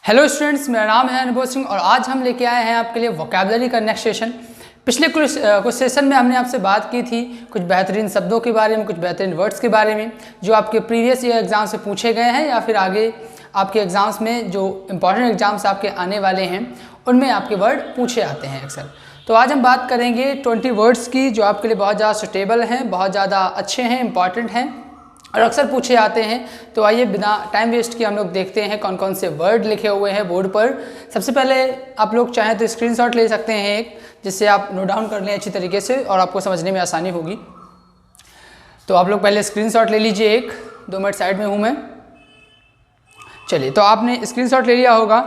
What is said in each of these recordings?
Hello students, मेरा नाम है अनुभव सिंह और आज हम लेके आए हैं आपके लिए वोकैबुलरी का नेक्स्ट सेशन। पिछले कुछ सेशन में हमने आपसे बात की थी कुछ बेहतरीन शब्दों के बारे में, कुछ बेहतरीन वर्ड्स के बारे में जो आपके प्रीवियस ईयर एग्जाम से पूछे गए हैं या फिर आगे आपके एग्जाम्स में जो इंपॉर्टेंट एग्जाम्स आपके आने वाले हैं उनमें आपके वर्ड पूछे आते हैं अक्सर। तो आज हम बात करेंगे 20 वर्ड्स की जो आपके लिए बहुत ज़्यादा सुटेबल हैं, बहुत ज़्यादा अच्छे हैं, इंपॉर्टेंट हैं और अक्सर पूछे आते हैं। तो आइए बिना टाइम वेस्ट किए हम लोग देखते हैं कौन कौन से वर्ड लिखे हुए हैं बोर्ड पर। सबसे पहले आप लोग चाहें तो स्क्रीनशॉट ले सकते हैं एक, जिससे आप नोट डाउन कर लें अच्छी तरीके से और आपको समझने में आसानी होगी। तो आप लोग पहले स्क्रीनशॉट ले लीजिए एक, 2 मिनट साइड में हूँ मैं। चलिए, तो आपने स्क्रीनशॉट ले लिया होगा।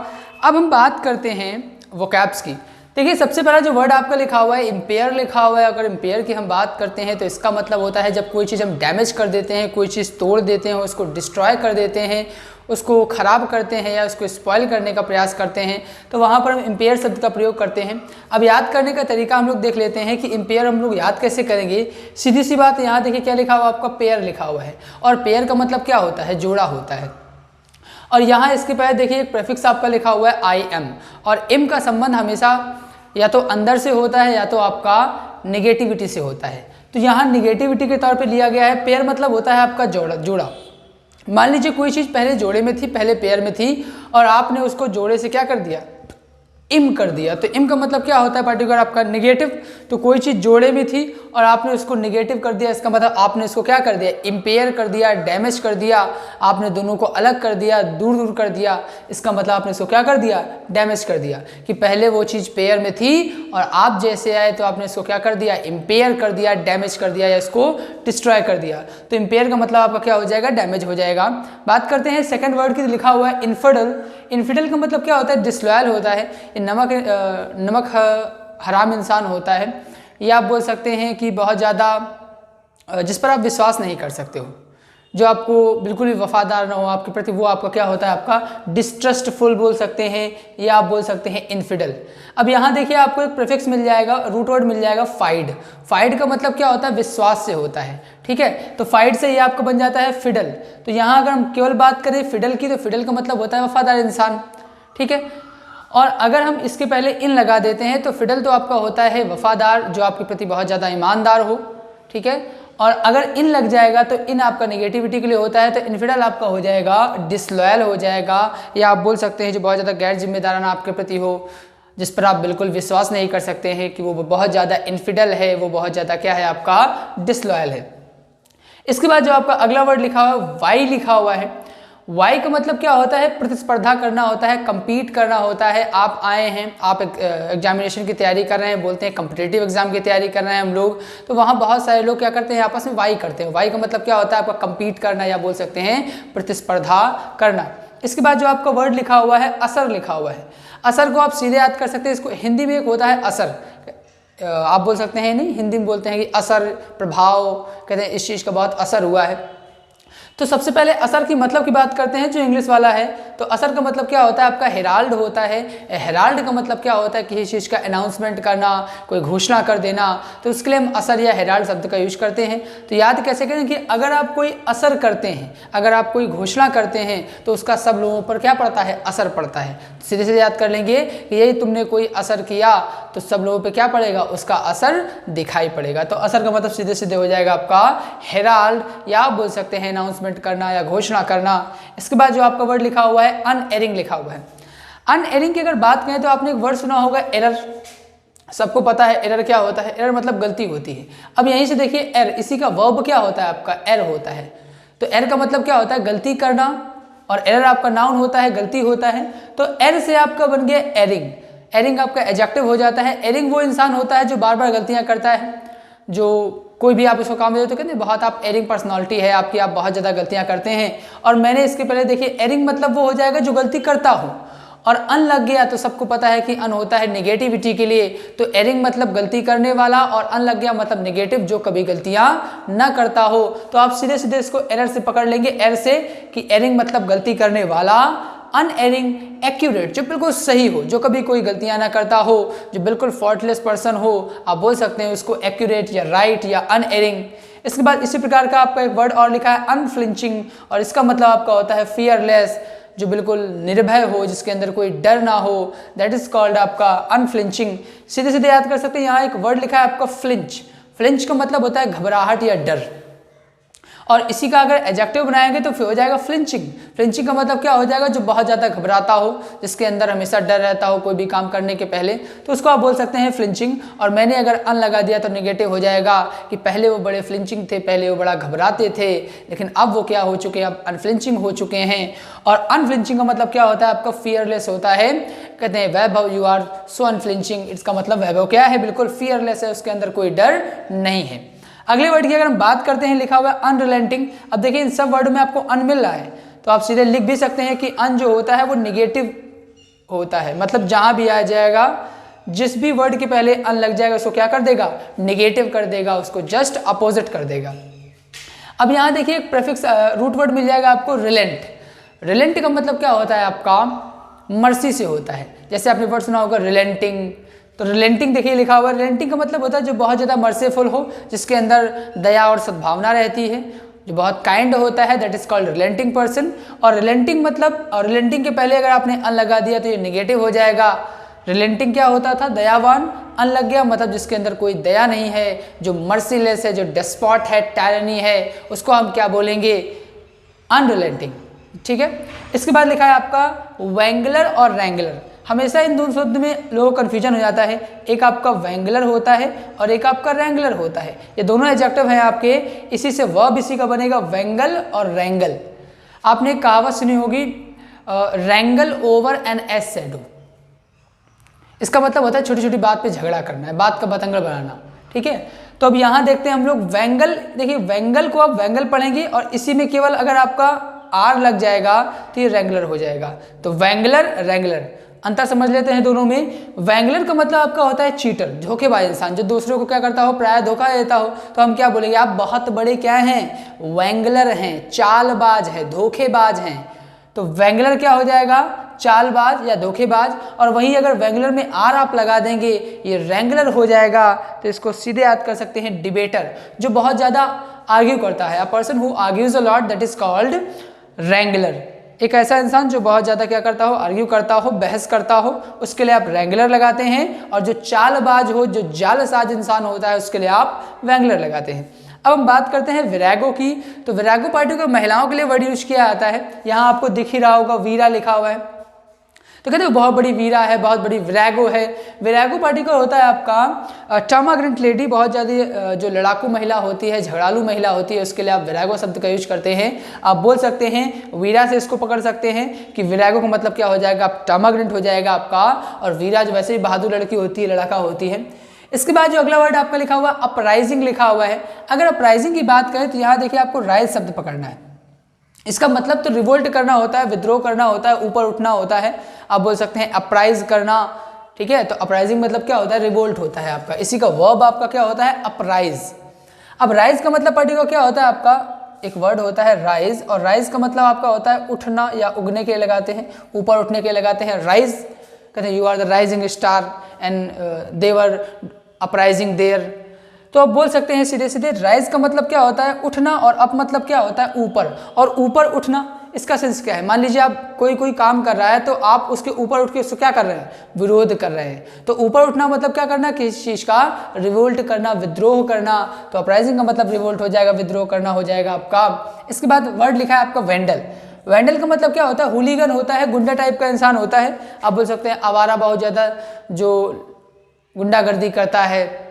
अब हम बात करते हैं वोकैब्स की। देखिए, सबसे पहला जो वर्ड आपका लिखा हुआ है इम्पेयर लिखा हुआ है। अगर इम्पेयर की हम बात करते हैं तो इसका मतलब होता है जब कोई चीज़ हम डैमेज कर देते हैं, कोई चीज़ तोड़ देते हैं, उसको डिस्ट्रॉय कर देते हैं, उसको ख़राब करते हैं या उसको स्पॉइल करने का प्रयास करते हैं, तो वहाँ पर हम इम्पेयर शब्द का प्रयोग करते हैं। अब याद करने का तरीका हम लोग देख लेते हैं कि इम्पेयर हम लोग याद कैसे करेंगे। सीधी सी बात, यहाँ देखिए क्या लिखा हुआ, आपका पेयर लिखा हुआ है और पेयर का मतलब क्या होता है, जोड़ा होता है। और यहाँ इसके पहले देखिए एक प्रेफिक्स आपका लिखा हुआ है आई एम, और एम का संबंध हमेशा या तो अंदर से होता है या तो आपका निगेटिविटी से होता है। तो यहाँ निगेटिविटी के तौर पे लिया गया है। पेयर मतलब होता है आपका जोड़ा। मान लीजिए कोई चीज़ पहले जोड़े में थी, पहले पेयर में थी और आपने उसको जोड़े से क्या कर दिया, इम कर दिया। तो इम का मतलब क्या होता है, पर्टिकुलर आपका निगेटिव। तो कोई चीज़ जोड़े में थी और आपने उसको निगेटिव कर दिया, इसका मतलब आपने इसको क्या कर दिया, इम्पेयर कर दिया, डैमेज कर दिया। आपने दोनों को अलग कर दिया, दूर दूर कर दिया। इसका मतलब आपने इसको क्या कर दिया, डैमेज कर दिया। कि पहले वो चीज़ पेयर में थी और आप जैसे आए तो आपने इसको क्या कर दिया, इम्पेयर कर दिया, डैमेज कर दिया या इसको डिस्ट्रॉय कर दिया। तो इम्पेयर का मतलब आपका क्या हो जाएगा, डैमेज हो जाएगा। बात करते हैं सेकेंड वर्ड की। लिखा हुआ है इन्फिडल। इन्फिडल का मतलब क्या होता है, डिसलॉयल होता है। नमक हराम इंसान होता है, या आप बोल सकते हैं कि बहुत ज़्यादा जिस पर आप विश्वास नहीं कर सकते हो, जो आपको बिल्कुल भी वफादार ना हो आपके प्रति, वो आपका क्या होता है, आपका डिस्ट्रस्टफुल बोल सकते हैं या आप बोल सकते हैं इनफिडल। अब यहाँ देखिए आपको एक प्रीफिक्स मिल जाएगा, रूट वर्ड मिल जाएगा फाइड। फाइड का मतलब क्या होता है, विश्वास से होता है। ठीक है, तो फाइड से ये आपका बन जाता है फिडल। तो यहाँ अगर हम केवल बात करें फिडल की, तो फिडल का मतलब होता है वफादार इंसान। ठीक है, और अगर हम इसके पहले इन लगा देते हैं तो फिडल तो आपका होता है वफादार, जो आपके प्रति बहुत ज़्यादा ईमानदार हो। ठीक है, और अगर इन लग जाएगा तो इन आपका नेगेटिविटी के लिए होता है, तो इनफिडल आपका हो जाएगा डिसलॉयल हो जाएगा, या आप बोल सकते हैं जो बहुत ज़्यादा गैर जिम्मेदाराना आपके प्रति हो, जिस पर आप बिल्कुल विश्वास नहीं कर सकते हैं, कि वो बहुत ज़्यादा इनफिडल है, वो बहुत ज़्यादा क्या है, आपका डिसलॉयल है। इसके बाद जो आपका अगला वर्ड लिखा हुआ है वाई लिखा हुआ है। वाई का मतलब क्या होता है, प्रतिस्पर्धा करना होता है, compete करना होता है। आप आए हैं, आप एग्जामिनेशन की तैयारी कर रहे हैं, बोलते हैं कम्पिटिटिव एग्जाम की तैयारी कर रहे हैं हम लोग, तो वहाँ बहुत सारे लोग क्या करते हैं, आपस में वाई करते हैं। वाई का मतलब क्या होता है, आपका compete करना या बोल सकते हैं प्रतिस्पर्धा करना। इसके बाद जो आपका वर्ड लिखा हुआ है असर लिखा हुआ है। असर को आप सीधे याद कर सकते हैं, इसको हिंदी में एक होता है असर, आप बोल सकते हैं, नहीं हिंदी में बोलते हैं कि असर, प्रभाव, कहते हैं इस चीज़ का बहुत असर हुआ है। तो सबसे पहले असर की मतलब की बात करते हैं, जो इंग्लिश वाला है। तो असर का मतलब क्या होता है, आपका हेराल्ड होता है। हेराल्ड का मतलब क्या होता है, किसी चीज़ का अनाउंसमेंट करना, कोई घोषणा कर देना, तो उसके लिए हम असर या हेराल्ड शब्द का यूज करते हैं। तो याद कैसे करें कि अगर आप कोई असर करते हैं, अगर आप कोई घोषणा करते हैं, तो उसका सब लोगों पर क्या पड़ता है, असर पड़ता है। सीधे सीधे याद कर लेंगे कि यही तुमने कोई असर किया तो सब लोगों पे क्या पड़ेगा, उसका असर दिखाई पड़ेगा। तो असर का मतलब सीधे सीधे हो जाएगा आपका हेराल्ड, या आप बोल सकते हैं अनाउंसमेंट करना या घोषणा करना। इसके बाद जो आपका वर्ड लिखा हुआ है अनएयरिंग लिखा हुआ है। अनएयरिंग की अगर बात करें तो आपने एक वर्ड सुना होगा एरर। सबको पता है एरर क्या होता है, एरर मतलब गलती होती है। अब यहीं से देखिए एर, इसी का वर्ब क्या होता है, आपका एर होता है। तो एर का मतलब क्या होता है, गलती करना, और एरर आपका नाउन होता है, गलती होता है। तो एर से आपका बन गया एरिंग। एरिंग आपका एडजेक्टिव हो जाता है। एरिंग वो इंसान होता है जो बार बार गलतियां करता है, जो कोई भी आप इसको काम दे दो तो कहते हैं बहुत आप एरिंग पर्सनालिटी है आपकी, आप बहुत ज़्यादा गलतियां करते हैं। और मैंने इसके पहले देखिए एरिंग मतलब वो हो जाएगा जो गलती करता हो, और अन लग गया तो सबको पता है कि अन होता है नेगेटिविटी के लिए। तो एरिंग मतलब गलती करने वाला, और अन लग गया मतलब नेगेटिव, जो कभी गलतियां ना करता हो। तो आप सीधे सीधे इसको एरर से पकड़ लेंगे, एर से, कि एरिंग मतलब गलती करने वाला, अनएरिंग एक्यूरेट जो बिल्कुल सही हो, जो कभी कोई गलतियां ना करता हो, जो बिल्कुल फॉल्टलेस पर्सन हो, आप बोल सकते हैं उसको एक्यूरेट या राइट या अनएरिंग। इसके बाद इसी प्रकार का आपका एक वर्ड और लिखा है अनफ्लिंचिंग, और इसका मतलब आपका होता है फियरलेस, जो बिल्कुल निर्भय हो, जिसके अंदर कोई डर ना हो, दैट इज कॉल्ड आपका अनफ्लिंचिंग। सीधे सीधे याद कर सकते हैं, यहाँ एक वर्ड लिखा है आपका फ्लिंच। फ्लिंच का मतलब होता है घबराहट या डर, और इसी का अगर एडजेक्टिव बनाएंगे तो फिर हो जाएगा फ्लिंचिंग। फ्लिंचिंग का मतलब क्या हो जाएगा, जो बहुत ज़्यादा घबराता हो, जिसके अंदर हमेशा डर रहता हो कोई भी काम करने के पहले, तो उसको आप बोल सकते हैं फ्लिंचिंग। और मैंने अगर अन लगा दिया तो नेगेटिव हो जाएगा कि पहले वो बड़े फ्लिंचिंग थे, पहले वो बड़ा घबराते थे, लेकिन अब वो क्या हो चुके हैं, अब अनफ्लिंचिंग हो चुके हैं। और अनफ्लिंचिंग का मतलब क्या होता है, आपका फियरलेस होता है। कहते हैं वैभव यू आर सो अनफ्लिंचिंग, इसका मतलब वैभव क्या है, बिल्कुल फियरलेस है, उसके अंदर कोई डर नहीं है। अगले वर्ड की अगर हम बात करते हैं, लिखा हुआ है अनरिलेंटिंग। अब देखिए इन सब वर्ड में आपको अन मिल रहा है, तो आप सीधे लिख भी सकते हैं कि अन जो होता है वो निगेटिव होता है, मतलब जहां भी आ जाएगा, जिस भी वर्ड के पहले अन लग जाएगा उसको क्या कर देगा, निगेटिव कर देगा, उसको जस्ट अपोजिट कर देगा। अब यहाँ देखिए एक प्रेफिक्स रूट वर्ड मिल जाएगा आपको रिलेंट। रिलेंट का मतलब क्या होता है, आपका मर्सी से होता है। जैसे आपने वर्ड सुना होगा रिलेंटिंग, तो रिलेंटिंग देखिए लिखा हुआ है। रिलेंटिंग का मतलब होता है जो बहुत ज़्यादा मर्सीफुल हो, जिसके अंदर दया और सद्भावना रहती है, जो बहुत काइंड होता है, दैट इज कॉल्ड रिलेंटिंग पर्सन। और रिलेंटिंग मतलब, और रिलेंटिंग के पहले अगर आपने अन लगा दिया तो ये निगेटिव हो जाएगा। रिलेंटिंग क्या होता था, दयावान, अन लग गया मतलब जिसके अंदर कोई दया नहीं है, जो मर्सीलेस है, जो डेस्पॉट है, टायरनी है, उसको हम क्या बोलेंगे, अनरिलेंटिंग। ठीक है। इसके बाद लिखा है आपका वैंगलर और रैंगलर। हमेशा इन दोनों शब्द में लोगों को कन्फ्यूजन हो जाता है, एक आपका वैंगलर होता है और एक आपका रैंगलर होता है। ये दोनों एडजेक्टिव हैं आपके, इसी से वर्ब इसी का बनेगा वैंगल और रैंगल। आपने कहावत सुनी होगी रैंगल ओवर एन एस शैडो। इसका मतलब होता है छोटी छोटी बात पे झगड़ा करना है, बात का बतंगड़ बनाना। ठीक है। तो अब यहाँ देखते हैं हम लोग वैंगल। देखिए वैंगल को आप वैंगल पढ़ेंगे और इसी में केवल अगर आपका आर लग जाएगा तो ये रैंगलर हो जाएगा। तो वैंगलर रैंगलर अंतर समझ लेते हैं दोनों में। वैंगलर का मतलब आपका होता है चीटर, धोखेबाज इंसान, जो दूसरों को क्या करता हो, प्राय धोखा देता हो। तो हम क्या बोलेंगे, आप बहुत बड़े क्या हैं, वैंगलर हैं, चालबाज है, धोखेबाज हैं। तो वैंगलर क्या हो जाएगा, चालबाज या धोखेबाज। और वहीं अगर वैंगलर में आर आप लगा देंगे ये रैंगलर हो जाएगा। तो इसको सीधे याद कर सकते हैं डिबेटर, जो बहुत ज़्यादा आर्ग्यू करता है। A person who argues a lot, that is called Wrangler. एक ऐसा इंसान जो बहुत ज़्यादा क्या करता हो, आर्ग्यू करता हो, बहस करता हो, उसके लिए आप रैंगलर लगाते हैं। और जो चालबाज हो, जो जालसाज इंसान होता है, उसके लिए आप वैंगलर लगाते हैं। अब हम बात करते हैं विरागो की। तो विरागो पार्टी को महिलाओं के लिए वर्ड यूज किया जाता है। यहाँ आपको दिख ही रहा होगा वीरा लिखा हुआ है, तो कहते हैं बहुत बड़ी वीरा है, बहुत बड़ी विरागो है। विरागो पार्टी का होता है आपका टर्माग्रेंट लेडी, बहुत ज़्यादा जो लड़ाकू महिला होती है, झगड़ालू महिला होती है, उसके लिए आप विरागो शब्द का यूज करते हैं। आप बोल सकते हैं वीरा से इसको पकड़ सकते हैं कि विरागो का मतलब क्या हो जाएगा, आप टर्माग्रेंट हो जाएगा आपका। और वीरा जो वैसे ही बहादुर लड़की होती है, लड़का होती है। इसके बाद जो अगला वर्ड आपका लिखा हुआ अपराइजिंग लिखा हुआ है। अगर अपराइजिंग की बात करें तो यहाँ देखिए आपको राइज शब्द पकड़ना है। इसका मतलब तो रिवोल्ट करना होता है, विद्रोह करना होता है, ऊपर उठना होता है। आप बोल सकते हैं अपराइज करना। ठीक है। तो अपराइजिंग मतलब क्या होता है, रिवोल्ट होता है आपका। इसी का वर्ब आपका क्या होता है, अपराइज। अब राइज का मतलब पार्टी का क्या होता है, आपका एक वर्ड होता है राइज, और राइज का मतलब आपका होता है उठना या उगने के लिए लगाते हैं, ऊपर उठने के लिए लगाते हैं। राइज कहते हैं you are the rising star and they were uprising there. तो आप बोल सकते हैं सीधे सीधे राइज का मतलब क्या होता है, उठना, और अप मतलब क्या होता है, ऊपर। और ऊपर उठना इसका सेंस क्या है, मान लीजिए आप कोई काम कर रहा है तो आप उसके ऊपर उठ के उसको क्या कर रहे हैं, विरोध कर रहे हैं। तो ऊपर उठना मतलब क्या करना, किसी चीज़ का रिवोल्ट करना, विद्रोह करना। तो अपराइजिंग का मतलब रिवोल्ट हो जाएगा, विद्रोह करना हो जाएगा आपका। इसके बाद वर्ड लिखा है आपका वेंडल। वेंडल का मतलब क्या होता है, हुलीगन होता है, गुंडा टाइप का इंसान होता है। आप बोल सकते हैं आवारा, बहुत ज़्यादा जो गुंडागर्दी करता है,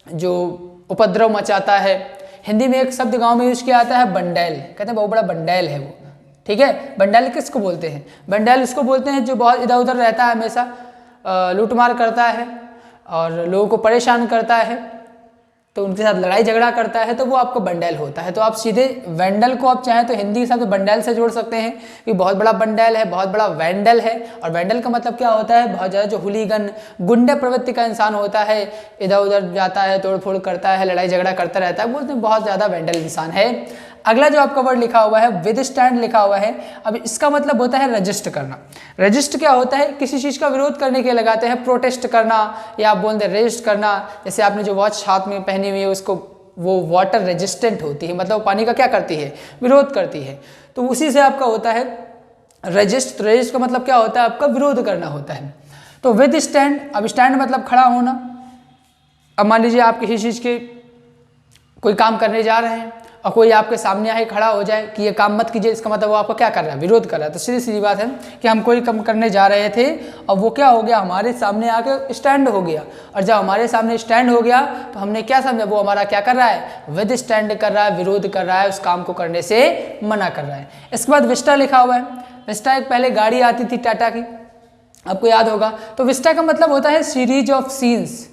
जो उपद्रव मचाता है। हिंदी में एक शब्द गांव में यूज किया जाता है बंडैल, कहते हैं बहुत बड़ा बंडैल है वो। ठीक है। बंडैल किसको बोलते हैं, बंडैल उसको बोलते हैं जो बहुत इधर उधर रहता है, हमेशा लूटमार करता है और लोगों को परेशान करता है, तो उनके साथ लड़ाई झगड़ा करता है, तो वो आपको बंडैल होता है। तो आप सीधे वेंडल को आप चाहें तो हिंदी के साथ बंडैल से जोड़ सकते हैं कि बहुत बड़ा बंडैल है, बहुत बड़ा वेंडल है। और वेंडल का मतलब क्या होता है, बहुत ज़्यादा जो हुलीगन, गुंडे प्रवृत्ति का इंसान होता है, इधर उधर जाता है, तोड़फोड़ करता है, लड़ाई झगड़ा करता रहता है, बोलते हैं बहुत ज़्यादा वेंडल इंसान है। अगला जो आपका वर्ड लिखा हुआ है विदस्टैंड लिखा हुआ है। अब इसका मतलब होता है रजिस्ट करना। रजिस्ट क्या होता है, किसी चीज़ का विरोध करने के लिए लगाते हैं, प्रोटेस्ट करना, या आप बोलते हैं रेजिस्ट करना। जैसे आपने जो वॉच हाथ में पहनी हुई है उसको, वो वाटर रेजिस्टेंट होती है, मतलब पानी का क्या करती है, विरोध करती है। तो उसी से आपका होता है रेजिस्ट, तो रेजिस्ट का मतलब क्या होता है आपका विरोध करना होता है। तो विद स्टैंड, अब स्टैंड मतलब खड़ा होना। अब मान लीजिए आप किसी चीज़ के कोई काम करने जा रहे हैं और कोई आपके सामने आए खड़ा हो जाए कि ये काम मत कीजिए, इसका मतलब वो आपको क्या कर रहा है, विरोध कर रहा है। तो सीधी सीधी बात है कि हम कोई काम करने जा रहे थे और वो क्या हो गया, हमारे सामने आके स्टैंड हो गया, और जब हमारे सामने स्टैंड हो गया तो हमने क्या समझा, वो हमारा क्या कर रहा है, विद स्टैंड कर रहा है, विरोध कर रहा है, उस काम को करने से मना कर रहा है। इसके बाद विस्टा लिखा हुआ है। विस्टा एक पहले गाड़ी आती थी टाटा की, आपको याद होगा। तो विस्टा का मतलब होता है सीरीज ऑफ सीन्स।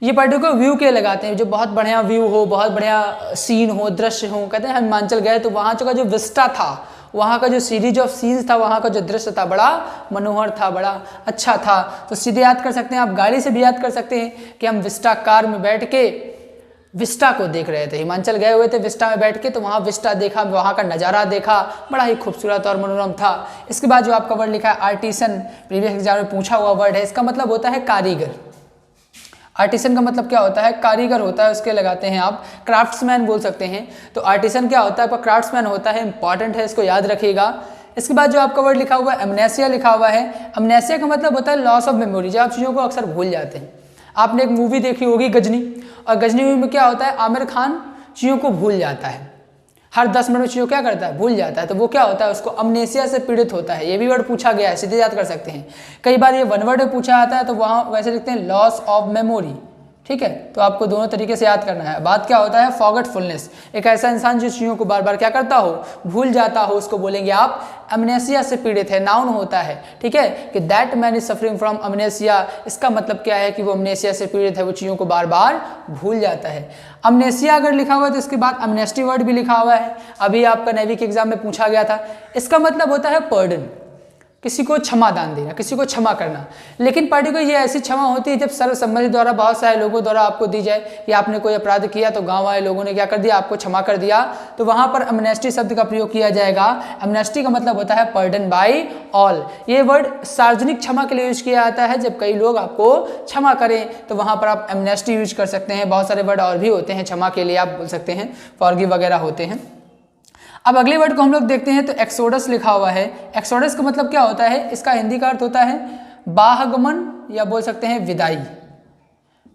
ये पर्टिकुलर व्यू के लगाते हैं, जो बहुत बढ़िया व्यू हो, बहुत बढ़िया सीन हो, दृश्य हो। कहते हैं हम हिमाचल गए तो वहाँ का जो विस्टा था, वहाँ का जो सीरीज ऑफ सीन्स था, वहाँ का जो दृश्य था बड़ा मनोहर था, बड़ा अच्छा था। तो सीधे याद कर सकते हैं आप, गाड़ी से भी याद कर सकते हैं कि हम विस्टा कार में बैठ के विस्टा को देख रहे थे, हिमाचल गए हुए थे विस्टा में बैठ के, तो वहाँ विस्टा देखा, वहाँ का नज़ारा देखा, बड़ा ही खूबसूरत और मनोरम था। इसके बाद जो आपका वर्ड लिखा है आर्टिसन, प्रीवियस एग्जाम में पूछा हुआ वर्ड है, इसका मतलब होता है कारीगर। आर्टिसन का मतलब क्या होता है, कारीगर होता है, उसके लगाते हैं आप क्राफ्ट्समैन बोल सकते हैं। तो आर्टिसन क्या होता है, आपका क्राफ्ट्समैन होता है, इंपॉर्टेंट है, इसको याद रखिएगा। इसके बाद जो आपका वर्ड लिखा हुआ है अमनेसिया लिखा हुआ है। अमनेसिया का मतलब होता है लॉस ऑफ मेमोरी, जब आप चीज़ों को अक्सर भूल जाते हैं। आपने एक मूवी देखी होगी गजनी, और गजनी मूवी में क्या होता है, आमिर खान चीज़ों को भूल जाता है, हर 10 मिनट में चीज़ों क्या करता है, भूल जाता है। तो वो क्या होता है, उसको अमनेसिया से पीड़ित होता है। ये भी वर्ड पूछा गया है, सीधे याद कर सकते हैं। कई बार ये वन वर्ड में पूछा जाता है, तो वहाँ वैसे लिखते हैं लॉस ऑफ मेमोरी, ठीक है। तो आपको दोनों तरीके से याद करना है। बात क्या होता है, फॉरगेटफुलनेस, एक ऐसा इंसान जो चीज़ों को बार बार क्या करता हो, भूल जाता हो, उसको बोलेंगे आप अमनेसिया से पीड़ित है, नाउन होता है, ठीक है, कि that man is suffering from amnesia. इसका मतलब क्या है कि वो अमनेसिया से पीड़ित है, वो चीज़ों को बार बार भूल जाता है। अमनेसिया अगर लिखा हुआ है तो इसके बाद अमनेस्टी वर्ड भी लिखा हुआ है, अभी आपका नेवी के एग्जाम में पूछा गया था। इसका मतलब होता है पर्डन, किसी को क्षमा दान देना, किसी को क्षमा करना। लेकिन पर्टिकुलर ये ऐसी क्षमा होती है जब सर्वसम्मति द्वारा, बहुत सारे लोगों द्वारा आपको दी जाए कि आपने कोई अपराध किया तो गांव वाले लोगों ने क्या कर दिया, आपको क्षमा कर दिया, तो वहां पर अमनेस्टी शब्द का प्रयोग किया जाएगा। अमनेस्टी का मतलब होता है पर्डन बाय ऑल। ये वर्ड सार्वजनिक क्षमा के लिए यूज किया जाता है, जब कई लोग आपको क्षमा करें तो वहां पर आप अमनेस्टी यूज कर सकते हैं। बहुत सारे वर्ड और भी होते हैं क्षमा के लिए, आप बोल सकते हैं फॉरगिव वगैरह होते हैं। अब अगले वर्ड को हम लोग देखते हैं, तो एक्सोडस लिखा हुआ है। एक्सोडस का मतलब क्या होता है, इसका हिंदी का अर्थ होता है बाहगमन, या बोल सकते हैं विदाई,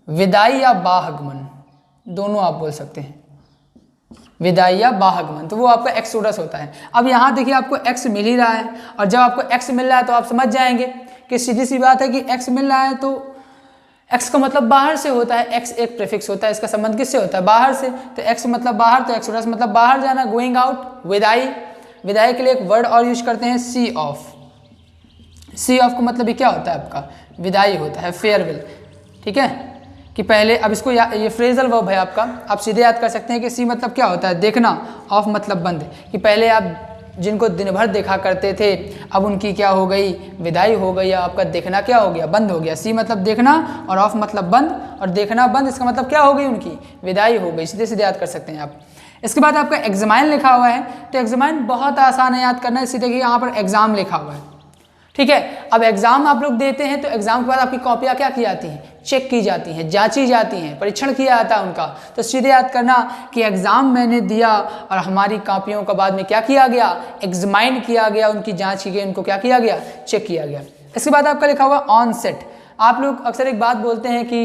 विदाई या बाहगमन, दोनों आप बोल सकते हैं, विदाई या बाहगमन। तो वो आपका एक्सोडस होता है। अब यहाँ देखिए आपको एक्स मिल ही रहा है, और जब आपको एक्स मिल रहा है तो आप समझ जाएंगे कि सीधी सी बात है कि एक्स मिल रहा है तो एक्स का मतलब बाहर से होता है। एक्स एक प्रीफिक्स होता है, इसका संबंध किससे होता है, बाहर से। तो एक्स मतलब बाहर, तो एक्सोडस मतलब बाहर जाना, गोइंग आउट। विदाई, विदाई के लिए एक वर्ड और यूज करते हैं, सी ऑफ। सी ऑफ का मतलब ये क्या होता है, आपका विदाई होता है, फेयरवेल, ठीक है। कि पहले, अब इसको ये फ्रेजल वर्ब है आपका, आप सीधे याद कर सकते हैं कि सी मतलब क्या होता है, देखना, ऑफ मतलब बंद, कि पहले आप जिनको दिन भर देखा करते थे अब उनकी क्या हो गई, विदाई हो गई, आपका देखना क्या हो गया, बंद हो गया। सी मतलब देखना और ऑफ मतलब बंद, और देखना बंद, इसका मतलब क्या हो गई, उनकी विदाई हो गई। सीधे सीधे याद कर सकते हैं आप। इसके बाद आपका एग्जामाइन लिखा हुआ है, तो एग्जामाइन बहुत आसान है याद करना। इसी देखिए यहाँ पर एग्जाम लिखा हुआ है, ठीक है। अब एग्जाम आप लोग देते हैं तो एग्जाम के बाद आपकी कॉपियाँ क्या की जाती हैं, चेक की जाती हैं, जांची जाती हैं, परीक्षण किया जाता है उनका। तो सीधे याद करना कि एग्जाम मैंने दिया और हमारी कॉपियों का बाद में क्या किया गया, एग्जामाइन किया गया, उनकी जांच की गई, उनको क्या किया गया, चेक किया गया। इसके बाद आपका लिखा हुआ ऑन सेट। आप लोग अक्सर एक बात बोलते हैं कि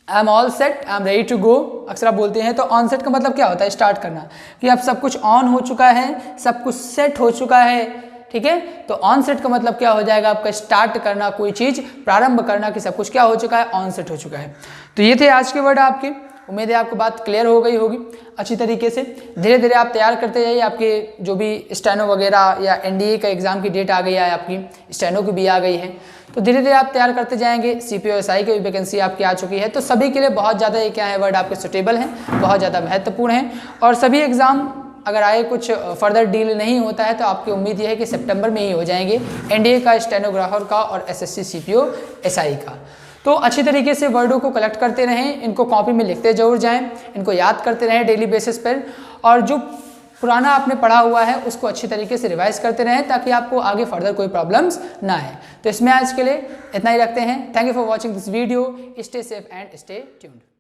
I am all set, I am ready to go, अक्सर आप बोलते हैं। तो ऑन सेट का मतलब क्या होता है, स्टार्ट करना, कि अब सब कुछ ऑन हो चुका है, सब कुछ सेट हो चुका है, ठीक है। तो ऑन सेट का मतलब क्या हो जाएगा, आपका स्टार्ट करना, कोई चीज़ प्रारंभ करना, कि सब कुछ क्या हो चुका है, ऑन सेट हो चुका है। तो ये थे आज के वर्ड आपके। उम्मीद है आपको बात क्लियर हो गई होगी अच्छी तरीके से। धीरे धीरे आप तैयार करते जाइए। आपके जो भी स्टेनो वगैरह या एनडीए का एग्जाम की डेट आ गई है, आपकी स्टेनो की भी आ गई है, तो धीरे धीरे आप तैयार करते जाएंगे। सीपीओएसआई की भी वैकेंसी आपकी आ चुकी है, तो सभी के लिए बहुत ज़्यादा ये क्या है, वर्ड आपके सुटेबल हैं, बहुत ज़्यादा महत्वपूर्ण हैं। और सभी एग्ज़ाम अगर आए कुछ फर्दर डील नहीं होता है तो आपकी उम्मीद यह है कि सितंबर में ही हो जाएंगे, एनडीए का, स्टेनोग्राफर का और एसएससी सीपीओएसआई का। तो अच्छी तरीके से वर्डों को कलेक्ट करते रहें, इनको कॉपी में लिखते जरूर जाएं, इनको याद करते रहें डेली बेसिस पर, और जो पुराना आपने पढ़ा हुआ है उसको अच्छी तरीके से रिवाइज करते रहें, ताकि आपको आगे फर्दर कोई प्रॉब्लम्स ना आए। तो इसमें आज के लिए इतना ही रखते हैं। Thank you for watching this video. Stay safe and stay tuned.